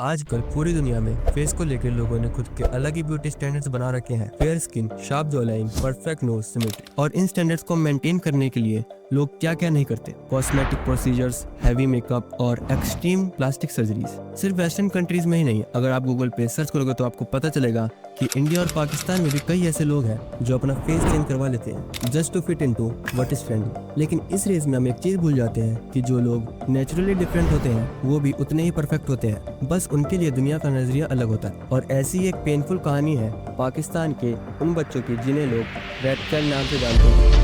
आजकल पूरी दुनिया में फेस को लेकर लोगों ने खुद के अलग ही ब्यूटी स्टैंडर्ड्स बना रखे हैं। Fair skin, sharp jaw line, perfect nose, symmetry. और इन स्टैंडर्ड्स को मेंटेन करने के लिए लोग क्या क्या नहीं करते। कॉस्मेटिक प्रोसीजर्स, हैवी मेकअप और एक्सट्रीम प्लास्टिक सर्जरीज। सिर्फ वेस्टर्न कंट्रीज में ही नहीं, अगर आप गूगल पे सर्च करोगे तो आपको पता चलेगा कि इंडिया और पाकिस्तान में भी कई ऐसे लोग हैं जो अपना फेस चेंज करवा लेते हैं just to fit into what is trending. लेकिन इस रेस में हम एक चीज भूल जाते हैं कि जो लोग नेचुरली डिफरेंट होते हैं वो भी उतने ही परफेक्ट होते हैं, बस उनके लिए दुनिया का नजरिया अलग होता है। और ऐसी एक पेनफुल कहानी है पाकिस्तान के उन बच्चों की जिन्हें लोग रेड चाइल्ड नाम से जानते हैं।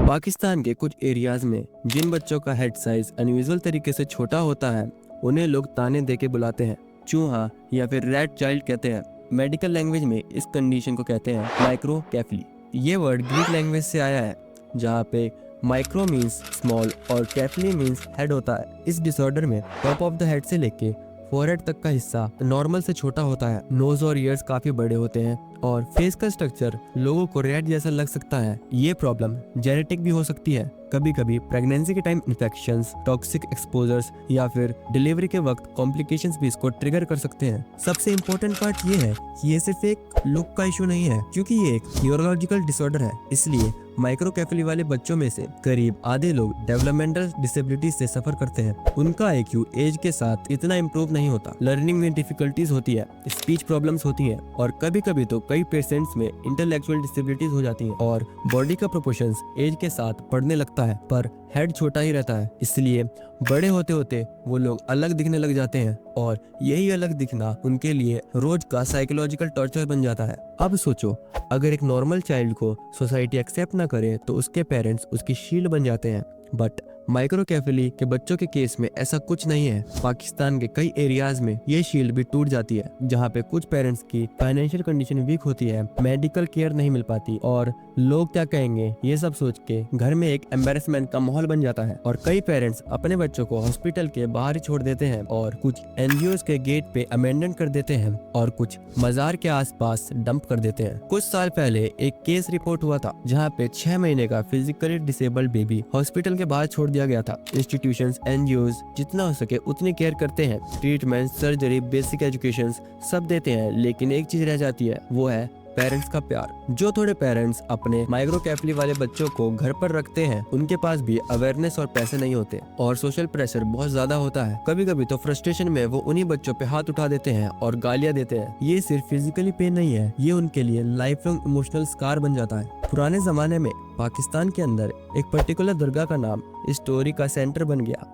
पाकिस्तान के कुछ एरियाज में जिन बच्चों का हेड साइज अनयूजुअल तरीके से छोटा होता है उन्हें लोग ताने देके बुलाते हैं, चूहा या फिर रेड चाइल्ड कहते हैं। मेडिकल लैंग्वेज में इस कंडीशन को कहते हैं माइक्रोकेफली। ये वर्ड ग्रीक लैंग्वेज से आया है जहाँ पे माइक्रो मीन्स स्मॉल और कैफली मीन्स हेड होता है। इस डिसऑर्डर में टॉप ऑफ द हेड से लेके फोरहेड तक का हिस्सा नॉर्मल से छोटा होता है। नोज और ईयर्स काफी बड़े होते हैं और फेस का स्ट्रक्चर लोगों को रेड जैसा लग सकता है। ये प्रॉब्लम जेनेटिक भी हो सकती है। कभी कभी प्रेगनेंसी के टाइम इन्फेक्शंस, टॉक्सिक एक्सपोजर्स या फिर डिलीवरी के वक्त कॉम्प्लिकेशंस भी इसको ट्रिगर कर सकते हैं। सबसे इम्पोर्टेंट पार्ट ये है कि ये सिर्फ एक लुक का इशू नहीं है, क्योंकि ये एक न्यूरोलॉजिकल डिसऑर्डर है। इसलिए माइक्रोकेफली वाले बच्चों में से करीब आधे लोग डेवलपमेंटल डिसेबिलिटी से सफर करते हैं। उनका IQ एज के साथ इतना इम्प्रूव नहीं होता, लर्निंग में डिफिकल्टीज होती है, स्पीच प्रॉब्लम्स होती हैं और कभी कभी तो कई पेशेंट्स में इंटेलेक्चुअल डिसेबिलिटीज हो जाती हैं और बॉडी का प्रोपोर्शंस एज के साथ बढ़ने लगता है पर हेड छोटा ही रहता है। इसलिए बड़े होते होते वो लोग अलग दिखने लग जाते हैं और यही अलग दिखना उनके लिए रोज का साइकोलॉजिकल टॉर्चर बन जाता है। अब सोचो, अगर एक नॉर्मल चाइल्ड को सोसाइटी एक्सेप्ट ना करे तो उसके पेरेंट्स उसकी शील्ड बन जाते हैं, बट माइक्रोकेफली के बच्चों के केस में ऐसा कुछ नहीं है। पाकिस्तान के कई एरियाज में ये शील्ड भी टूट जाती है, जहाँ पे कुछ पेरेंट्स की फाइनेंशियल कंडीशन वीक होती है, मेडिकल केयर नहीं मिल पाती और लोग क्या कहेंगे ये सब सोच के घर में एक एम्बेरसमेंट का माहौल बन जाता है। और कई पेरेंट्स अपने बच्चों को हॉस्पिटल के बाहर ही छोड़ देते हैं और कुछ NGOs के गेट पे अमेंडमेंट कर देते हैं और कुछ मजार के आसपास डंप कर देते हैं। कुछ साल पहले एक केस रिपोर्ट हुआ था जहाँ पे 6 महीने का फिजिकली डिसेबल्ड बेबी हॉस्पिटल के बाहर छोड़ दिया गया था। इंस्टीट्यूशंस, NGOs जितना हो सके उतनी केयर करते हैं, ट्रीटमेंट, सर्जरी, बेसिक एजुकेशन सब देते हैं, लेकिन एक चीज रह जाती है, वो है पेरेंट्स का प्यार। जो थोड़े पेरेंट्स अपने माइक्रोकेफली वाले बच्चों को घर पर रखते हैं उनके पास भी अवेयरनेस और पैसे नहीं होते और सोशल प्रेशर बहुत ज्यादा होता है। कभी कभी तो फ्रस्ट्रेशन में वो उन्हीं बच्चों पे हाथ उठा देते हैं और गालियां देते हैं। ये सिर्फ फिजिकली पेन नहीं है, ये उनके लिए लाइफ लॉन्ग इमोशनल स्कार बन जाता है। पुराने जमाने में पाकिस्तान के अंदर एक पर्टिकुलर दरगाह का नाम इस स्टोरी का सेंटर बन गया,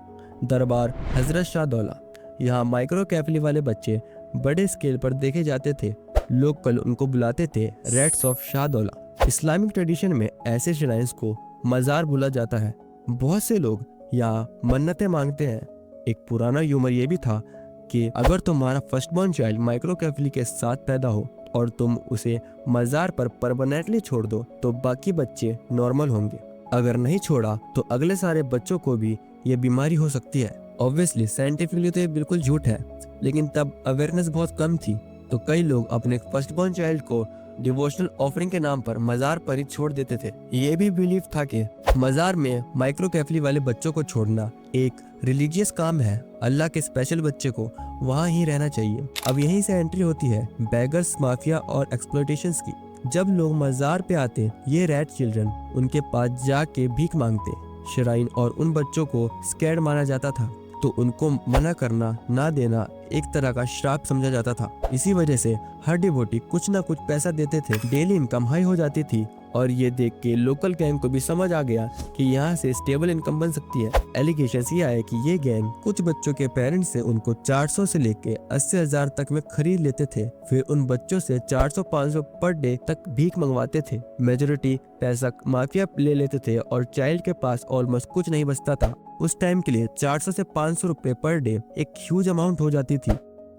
दरबार हजरत शाह दौला। यहाँ माइक्रोकेफली वाले बच्चे बड़े स्केल पर देखे जाते थे। लोग कल उनको बुलाते थे rats of Shah Daula. Islamic tradition में ऐसे श्राइन्स को मजार बोला जाता है। बहुत से लोग यहाँ मन्नतें मांगते हैं। एक पुराना ह्यूमर ये भी था कि अगर तुम्हारा फर्स्ट बॉर्न चाइल्ड माइक्रोकेफली के साथ पैदा हो और तुम उसे मजार पर परमानेंटली छोड़ दो तो बाकी बच्चे नॉर्मल होंगे। अगर नहीं छोड़ा तो अगले सारे बच्चों को भी ये बीमारी हो सकती है। ऑब्वियसली साइंटिफिकली तो ये बिल्कुल झूठ है, लेकिन तब अवेयरनेस बहुत कम थी तो कई लोग अपने फर्स्ट बॉर्न चाइल्ड को डिवोशनल ऑफरिंग के नाम पर मजार पर ही छोड़ देते थे। ये भी बिलीव था कि मजार में माइक्रोकेफली वाले बच्चों को छोड़ना एक रिलीजियस काम है, अल्लाह के स्पेशल बच्चे को वहाँ ही रहना चाहिए। अब यहीं से एंट्री होती है बेगर्स माफिया और एक्सप्लॉयटेशंस की। जब लोग मजार पे आते ये रेड चिल्ड्रन उनके पास जाके भीख मांगते श्राइन और उन बच्चों को स्कैर्ड माना जाता था तो उनको मना करना, ना देना एक तरह का श्राप समझा जाता था। इसी वजह से हर डिवोटी कुछ ना कुछ पैसा देते थे, डेली इनकम हाई हो जाती थी और ये देख के लोकल गैंग को भी समझ आ गया कि यहाँ से स्टेबल इनकम बन सकती है। एलिगेशंस ये आए कि ये गैंग कुछ बच्चों के पेरेंट्स से उनको 400 से लेके 80,000 तक में खरीद लेते थे, फिर उन बच्चों से 400-500 पर डे तक भीख मंगवाते थे। मेजोरिटी पैसा माफिया ले लेते थे और चाइल्ड के पास ऑलमोस्ट कुछ नहीं बचता था। उस टाइम के लिए 400 से 500 रुपए पर डे एक ह्यूज अमाउंट हो जाती थी।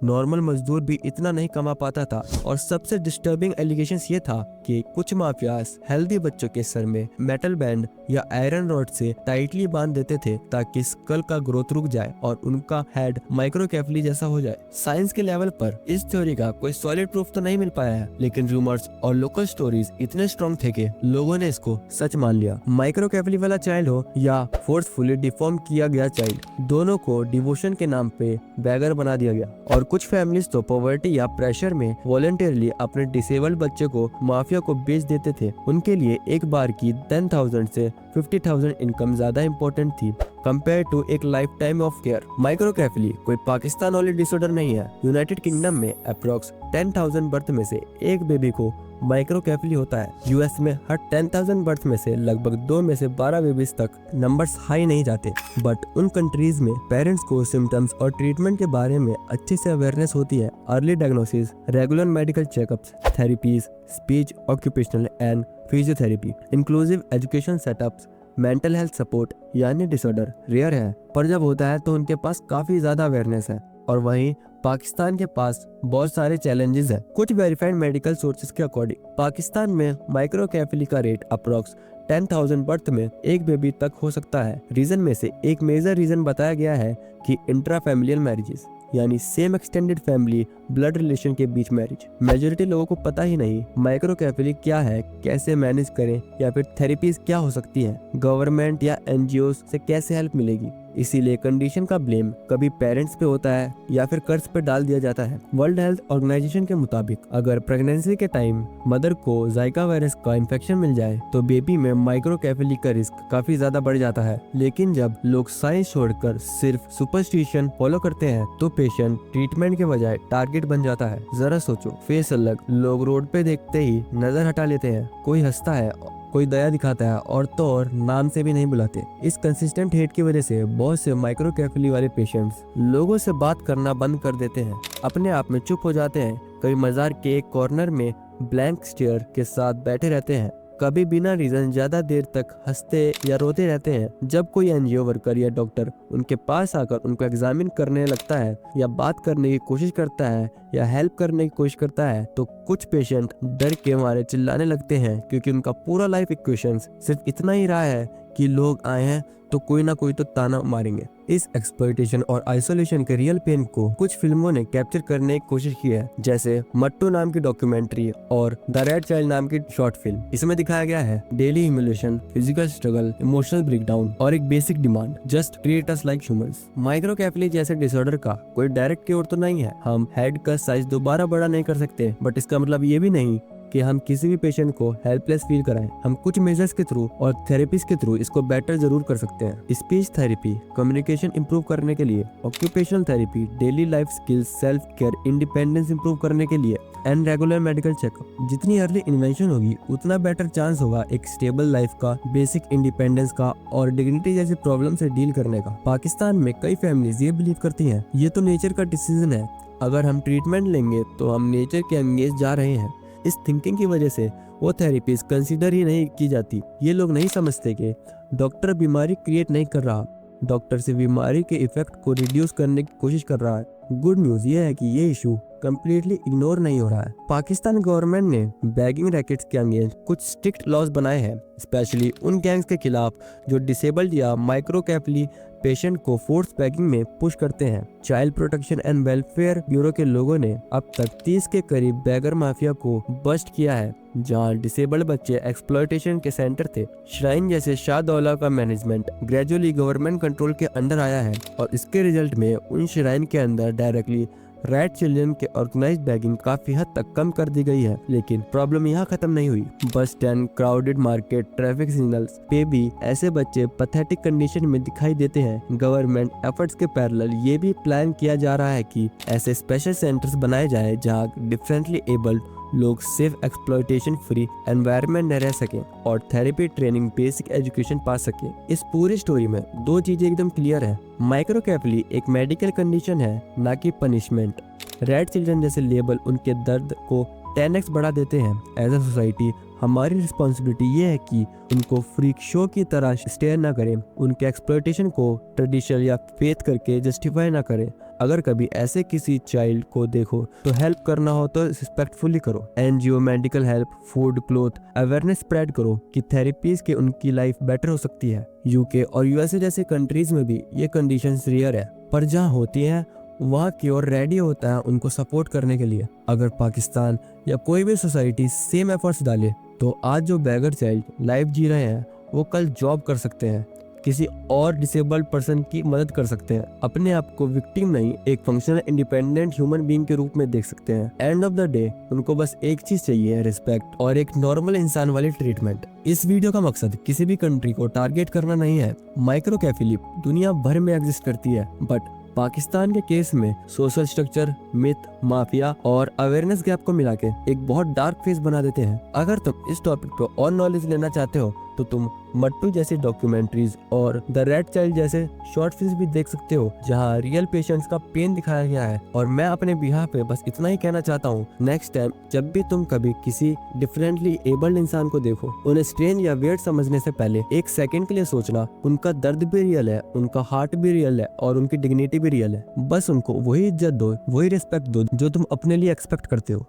नॉर्मल मजदूर भी इतना नहीं कमा पाता था। और सबसे डिस्टर्बिंग एलिगेशन ये था कि कुछ माफियाज हेल्दी बच्चों के सर में मेटल बैंड या आयरन रॉड से टाइटली बांध देते थे ताकि स्कल का ग्रोथ रुक जाए और उनका हेड माइक्रोकेफली जैसा हो जाए। साइंस के लेवल पर इस थ्योरी का कोई सॉलिड प्रूफ तो नहीं मिल पाया है, लेकिन रूमर्स और लोकल स्टोरीज इतने स्ट्रॉन्ग थे कि लोगों ने इसको सच मान लिया। माइक्रोकेफली वाला चाइल्ड हो या फोर्सफुली डिफॉर्म किया गया चाइल्ड, दोनों को डिवोशन के नाम पे बैगर बना दिया गया। और कुछ फैमिलीज तो पॉवर्टी या प्रेशर में वॉलंटियरली अपने डिसेबल्ड बच्चे को माफिया को बेच देते थे। उनके लिए एक बार की 10,000 से 50,000 इनकम ज्यादा इंपॉर्टेंट थी कंपेयर टू एक लाइफ टाइम ऑफ केयर। माइक्रोकेफली कोई पाकिस्तान वाली डिसऑर्डर नहीं है। यूनाइटेड किंगडम में अप्रोक्स 10,000 बर्थ में से एक बेबी को माइक्रोकेफली होता है। यूएस में हर 10,000 बर्थ में से लगभग 2 में से 12 बेबीज तक नंबर्स हाई नहीं जाते। बट उन कंट्रीज में पेरेंट्स को सिम्टम्स और ट्रीटमेंट के बारे में अच्छे से अवेयरनेस होती है। Early diagnosis, regular medical checkups, therapies, speech, occupational and physiotherapy, inclusive education setups, mental health support यानी डिसऑर्डर रेयर है, पर जब होता है तो उनके पास काफी ज्यादा अवेयरनेस है। और वहीं पाकिस्तान के पास बहुत सारे चैलेंजेस हैं। कुछ वेरीफाइड मेडिकल सोर्सेज के अकॉर्डिंग पाकिस्तान में माइक्रोकेफली का रेट अप्रोक्स 10,000 बर्थ में एक बेबी तक हो सकता है। रीजन में से एक मेजर रीजन बताया गया है कि इंट्रा फैमिलियल मैरिजेस, यानी same extended family blood relation के बीच मैरिज। मेजोरिटी लोगों को पता ही नहीं माइक्रोकेफली क्या है, कैसे मैनेज करें, या फिर थेरेपीज क्या हो सकती है, गवर्नमेंट या एनजीओ से कैसे हेल्प मिलेगी। इसीलिए कंडीशन का ब्लेम कभी पेरेंट्स पे होता है या फिर कर्ज पे डाल दिया जाता है। वर्ल्ड हेल्थ ऑर्गेनाइजेशन के मुताबिक अगर प्रेगनेंसी के टाइम मदर को जाइका वायरस का इन्फेक्शन मिल जाए तो बेबी में माइक्रोकेफली का रिस्क काफी ज्यादा बढ़ जाता है। लेकिन जब लोग साइंस छोड़कर सिर्फ सुपरस्टिशन फॉलो करते हैं तो पेशेंट ट्रीटमेंट के बजाय टारगेट बन जाता है। जरा सोचो, फेस अलग, लोग रोड पे देखते ही नजर हटा लेते हैं, कोई हंसता है, कोई दया दिखाता है और तो और नाम से भी नहीं बुलाते। इस कंसिस्टेंट हेट की वजह से बहुत से माइक्रोकेफली वाले पेशेंट्स लोगों से बात करना बंद कर देते हैं, अपने आप में चुप हो जाते हैं, कभी मजार के एक कॉर्नर में ब्लैंक स्टेयर के साथ बैठे रहते हैं, कभी बिना रीजन ज्यादा देर तक हंसते या रोते रहते हैं। जब कोई एनजीओ वर्कर या डॉक्टर उनके पास आकर उनको एग्जामिन करने लगता है या बात करने की कोशिश करता है या हेल्प करने की कोशिश करता है तो कुछ पेशेंट डर के मारे चिल्लाने लगते हैं, क्योंकि उनका पूरा लाइफ इक्वेशन सिर्फ इतना ही रहा है कि लोग आए हैं तो कोई ना कोई तो ताना मारेंगे। इस एक्सप्लॉयटेशन और आइसोलेशन के रियल पेन को कुछ फिल्मों ने कैप्चर करने की कोशिश की है, जैसे मट्टू नाम की डॉक्यूमेंट्री और द रेड चाइल्ड नाम की शॉर्ट फिल्म। इसमें दिखाया गया है daily humiliation, physical struggle, emotional breakdown और एक basic demand, just treat us like humans. Microcephaly जैसे डिसऑर्डर का कोई डायरेक्ट क्योर तो नहीं है। हम हेड का साइज दोबारा बड़ा नहीं कर सकते, बट इसका मतलब ये भी नहीं कि हम किसी भी पेशेंट को हेल्पलेस फील कराएं। हम कुछ मेजर्स के थ्रू और थेरेपीज के थ्रू इसको बेटर जरूर कर सकते हैं। स्पीच थेरेपी कम्युनिकेशन इंप्रूव करने के लिए, occupational therapy daily life skills, self care, independence improve करने के लिए, एंड रेगुलर मेडिकल चेकअप। जितनी अर्ली इन्वेंशन होगी उतना बेटर चांस होगा एक स्टेबल लाइफ का, बेसिक इंडिपेंडेंस का और डिग्निटी जैसी प्रॉब्लम से डील करने का। पाकिस्तान में कई फैमिलीज ये बिलीव करती हैं ये तो नेचर का डिसीजन है, अगर हम ट्रीटमेंट लेंगे तो हम नेचर के अंगेज जा रहे हैं। इस थिंकिंग की वजह से वो थेरेपीज कंसीडर ही नहीं की जाती। ये लोग नहीं समझते कि डॉक्टर बीमारी क्रिएट नहीं कर रहा, डॉक्टर से बीमारी के इफेक्ट को रिड्यूस करने की कोशिश कर रहा है। गुड न्यूज ये है कि ये इशू कंप्लीटली इग्नोर नहीं हो रहा है। पाकिस्तान गवर्नमेंट ने बैगिंग रैकेट्स के अगेंस्ट कुछ स्ट्रिक्ट लॉज बनाए हैं, स्पेशली उन गैंग्स के खिलाफ जो डिसेबल्ड या माइक्रोकेफली पेशेंट को फोर्स बैगिंग में पुश करते हैं। Child protection and welfare bureau के लोगों ने अब तक 30 के करीब बैगर माफिया को बस्ट किया है, जहां डिसेबल्ड बच्चे एक्सप्लॉयटेशन के सेंटर थे। श्राइन जैसे शाहदौला का मैनेजमेंट ग्रेजुअली गवर्नमेंट कंट्रोल के अंदर आया है और इसके रिजल्ट में उन श्राइन के अंदर डायरेक्टली रेड चिल्ड्रन के ऑर्गेनाइज्ड बैगिंग काफी हद तक कम कर दी गई है। लेकिन प्रॉब्लम यहाँ खत्म नहीं हुई। Bus stand, crowded market, traffic signals पे भी ऐसे बच्चे पैथेटिक कंडीशन में दिखाई देते हैं। गवर्नमेंट एफर्ट्स के पैरेलल ये भी प्लान किया जा रहा है कि ऐसे स्पेशल सेंटर्स बनाए जाए जहाँ डिफरेंटली एबल्ड लोग सेफ एक्सप्लॉयटेशन फ्री एनवायरनमेंट में रह सकें और थेरेपी ट्रेनिंग, बेसिक एजुकेशन पा सकें। इस पूरी स्टोरी में दो चीजें एकदम क्लियर है। माइक्रोकेफली एक मेडिकल कंडीशन है, ना कि पनिशमेंट। रेड चिल्ड्रन जैसे लेबल उनके दर्द को 10x बढ़ा देते हैं। एज अ सोसाइटी हमारी रिस्पॉन्सिबिलिटी ये है कि उनको फ्रीक शो की तरह स्टेयर ना करें, उनके एक्सप्लॉयटेशन को ट्रेडिशन या फेथ करके जस्टिफाई ना करें। अगर कभी ऐसे किसी चाइल्ड को देखो तो हेल्प करना हो तो रिस्पेक्टफुली करो। NGO, medical help, food, cloth, awareness spread करो कि थेरेपीज के उनकी लाइफ बेटर हो सकती है। यूके और यूएसए जैसे कंट्रीज में भी ये कंडीशंस रेयर है, पर जहाँ होती है वहाँ की ओर रेडी होता है उनको सपोर्ट करने के लिए। अगर पाकिस्तान या कोई भी सोसाइटी सेम एफर्ट्स डाले तो आज जो बैगर चाइल्ड लाइफ जी रहे हैं वो कल जॉब कर सकते हैं, किसी और डिसेबल्ड पर्सन की मदद कर सकते हैं, अपने आप को विक्टिम नहीं एक फंक्शनल इंडिपेंडेंट ह्यूमन बीइंग के रूप में देख सकते हैं। एंड ऑफ द डे उनको बस एक चीज चाहिए, रिस्पेक्ट और एक नॉर्मल इंसान वाली ट्रीटमेंट। इस वीडियो का मकसद किसी भी कंट्री को टारगेट करना नहीं है। माइक्रोकेफिली दुनिया भर में एग्जिस्ट करती है, बट पाकिस्तान के केस में सोशल स्ट्रक्चर, मिथ, माफिया और अवेयरनेस गैप को मिला के एक बहुत डार्क फेस बना देते हैं। अगर तुम इस टॉपिक पे और नॉलेज लेना चाहते हो तो तुम मट्टू जैसी डॉक्यूमेंट्रीज और द रेड चाइल्ड जैसे शॉर्ट फिल्म्स भी देख सकते हो, जहां रियल पेशेंट्स का पेन दिखाया गया है। और मैं अपने बिहाफ पे बस इतना ही कहना चाहता हूँ, नेक्स्ट टाइम जब भी तुम कभी किसी डिफरेंटली एबल्ड इंसान को देखो, उन्हें स्ट्रेंज या वियर्ड समझने से पहले एक सेकंड के लिए सोचना, उनका दर्द भी रियल है, उनका हार्ट भी रियल है और उनकी डिग्निटी भी रियल है। बस उनको वही इज्जत दो, वही रिस्पेक्ट दो जो तुम अपने लिए एक्सपेक्ट करते हो।